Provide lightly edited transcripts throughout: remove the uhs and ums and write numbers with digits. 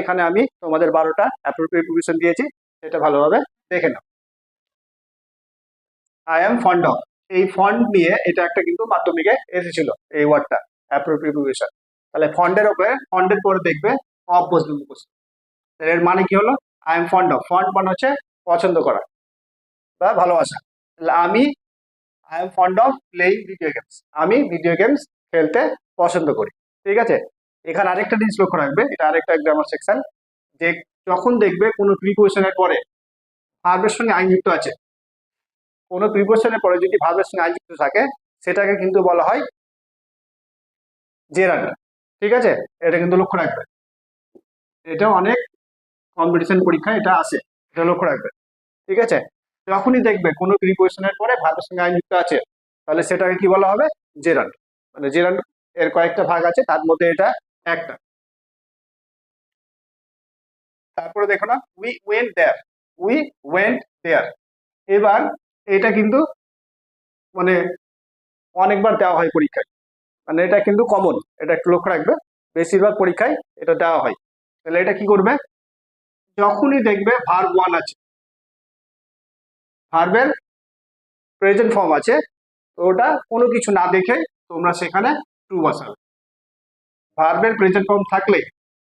এখানে আমি তোমাদের 12টা অ্যাপ্রোপ্রিয়েট প্রিপোজিশন দিয়েছি, সেটা ভালোভাবে দেখে নাও। আই এম ফন্ড অফ, এই ফন্ড নিয়ে এটা একটা কিন্তু মাধ্যমিকে এসেছিল এই ওয়ার্ডটা অ্যাপ্রোপ্রিয়েট প্রিপোজিশন। তাহলে ফন্ডের উপরে, ফন্ডের পরে দেখবে অফ বসবে মুখস্থ। এর মানে কি হলো? I am fond of, fond মানে হচ্ছে পছন্দ করা বা ভালোবাসা। তাহলে I am fond of playing video games, আমি ভিডিও গেমস খেলতে পছন্দ করি। ঠিক আছে, এখানে আরেকটা জিনিস লক্ষ্য রাখবে, এটা আরেকটা গ্রামার সেকশন, যে যখন দেখবে কোনো প্রিপোজিশনের পরে ভার্বের সঙ্গে আই যুক্ত আছে, কোনো প্রিপোজিশনের পরে যদি ভার্বের সঙ্গে আই যুক্ত থাকে, সেটাকে কিন্তু বলা হয় জেরান্ড। ঠিক আছে, এটা কিন্তু লক্ষ্য রাখবে, এটা অনেক কম্পিটিশন পরীক্ষায় এটা আসে, এটা লক্ষ্য রাখবে। ঠিক আছে, যখনই দেখবে কোনো প্রিপোজিশনের পরে ভার্বের সঙ্গে আই যুক্ত আছে, তাহলে সেটাকে কি বলা হবে? জেরান্ড। মানে জেরান্ড এর কয়েকটা ভাগ আছে, তার মধ্যে এটা একটা। তারপরে দেখো না, we went there, we went there. এবার এটা কিন্তু মানে অনেকবার দেওয়া হয় পরীক্ষায়, মানে এটা কিন্তু কমন, এটা একটু লক্ষ্য রাখবে, বেশিরভাগ পরীক্ষায় এটা দেওয়া হয়। তাহলে এটা কি করবে? যখনই দেখবে ভার্ব ওয়ান আছে, ভার্বের প্রেজেন্ট ফর্ম আছে, তো ওটা কোনো কিছু না দেখে তোমরা সেখানে টু বসাবে। ভার্বের প্রেজেন্ট ফর্ম থাকলে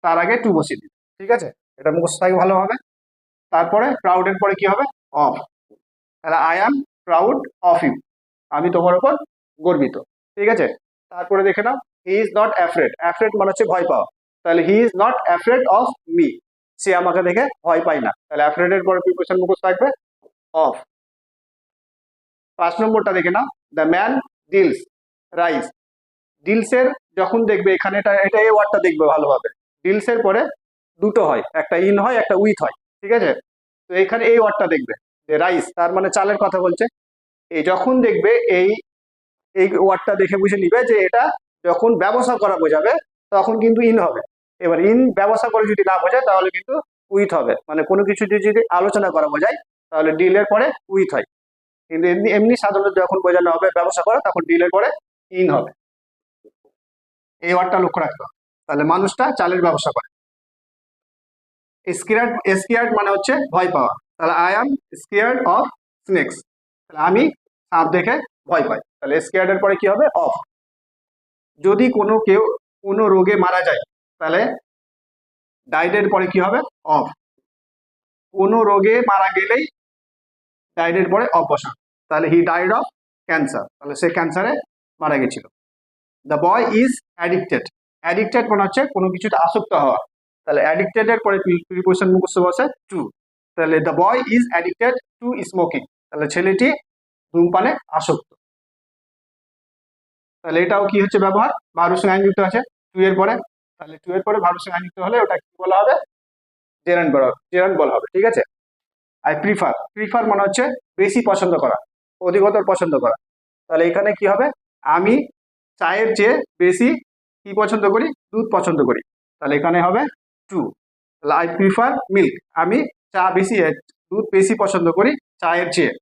তার আগে টু বসিয়ে দিবে। ঠিক আছে, এটা মুখস্থ থাকবে ভালোভাবে। তারপরে প্রাউডের পরে কি হবে? অফ। তাহলে I am proud of you, আমি তোমার উপর গর্বিত। ঠিক আছে, তারপরে দেখে নাও, he is not afraid, afraid মানে হচ্ছে ভয় পাওয়া। তাহলে he is not afraid of me, সে আমাকে দেখে ভয় পায় না। তাহলে অ্যাফ্রেড এর পরে প্রিপোজিশন মুখস্থ থাকবে অফ। 5 নম্বরটা দেখে নাও, দ্য ম্যান ডিলস রাইস। ডিলসের যখন দেখবে এখানে, এটা এই ওয়ার্ডটা দেখবে ভালোভাবে, ডিলসের পরে দুটো হয়, একটা ইন হয়, একটা উইথ হয়। ঠিক আছে, তো এখানে এই ওয়ার্ডটা দেখবে যে রাইস, তার মানে চালের কথা বলছে। এই যখন দেখবে এই এই ওয়ার্ডটা দেখে বুঝে নিবে যে এটা যখন ব্যবসা করা বোঝাবে তখন কিন্তু ইন হবে। এবার ইন ব্যবসা করে যদি না বোঝায় তাহলে কিন্তু উইথ হবে, মানে কোনো কিছু যদি আলোচনা করা বোঝায় তাহলে ডিলের পরে উইথ হয়, কিন্তু এমনি এমনি সাধারণত যখন বোঝানো হবে ব্যবসা করা তখন ডিলের পরে ইন হবে। এই ওয়ার্ডটা লক্ষ্য রাখতে হবে। তাহলে মানুষটা চালের ব্যবসা করে। স্কেয়ার্ড, স্কেয়ার্ড মানে হচ্ছে ভয় পাওয়া। তাহলে I am scared of snake's, তাহলে আমি সাপ দেখে ভয় পাই। তাহলে স্কেয়ার্ড এর পরে কি হবে? অফ। যদি কেউ কোনো রোগে মারা যায়, তাহলে ডাইড এর পরে কি হবে? অফ। কোনো রোগে মারা গেলেই ডাইড এর পরে অফ বসা। তাহলে হি ডাইড অফ ক্যান্সার, তাহলে সে ক্যান্সারে মারা গেছিল। The boy is addicted, addicted মানে হচ্ছে কোনো কিছুতে আসক্ত হওয়া। তাহলে অ্যাডিক্টেড এর পরে প্রিপোজিশন মুখস্থ বসে টু। তাহলে the boy is addicted to smoking, তাহলে ছেলেটি ধূমপানে আসক্ত। তাহলে এটাও কি হচ্ছে? ব্যবহার, ভার্বের সঙ্গে যুক্ত আছে টু এর পরে। তাহলে টু এর পরে ভার্বের সঙ্গে যুক্ত হলে ওটা কি বলা হবে? জেরান্ড বলা হবে। ঠিক আছে, আই প্রিফার, প্রিফার মানে হচ্ছে বেশি পছন্দ করা, অধিকতর পছন্দ করা। তাহলে এখানে কি হবে? আমি চায়ের চেয়ে বেশি কি পছন্দ করি? দুধ পছন্দ করি। তাহলে এখানে হবে টু। তাহলে আই প্রিফার মিল্ক, আমি দুধ বেশি পছন্দ করি চায়ের চেয়ে।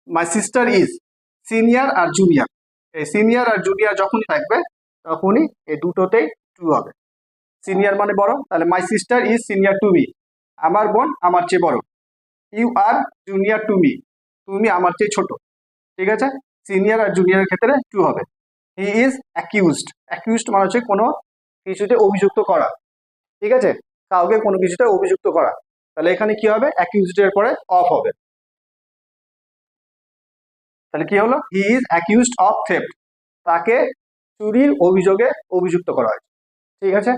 মাই সিস্টার ইজ, সিনিয়র আর জুনিয়র, এই সিনিয়র আর জুনিয়র যখনই থাকবে তখনই এই দুটোতেই টু হবে। সিনিয়র মানে বড়, তাহলে my sister is senior to me, আমার বোন আমার চেয়ে বড়। You are junior to me, তুমি আমার চেয়ে ছোট। ঠিক আছে, সিনিয়র আর জুনিয়রের ক্ষেত্রে টু হবে। হি ইজ অ্যাকিউজড, অ্যাকিউজড মানে হচ্ছে কোনো কিছুতে অভিযুক্ত করা। ঠিক আছে, কাউকে কোনো কিছুতে অভিযুক্ত করা। তাহলে এখানে কি হবে? অ্যাকিউজড এর পরে অফ হবে। তাহলে কি হলো? He is accused of theft, তাকে চুরির অভিযোগে অভিযুক্ত করা হয়েছে। ঠিক আছে।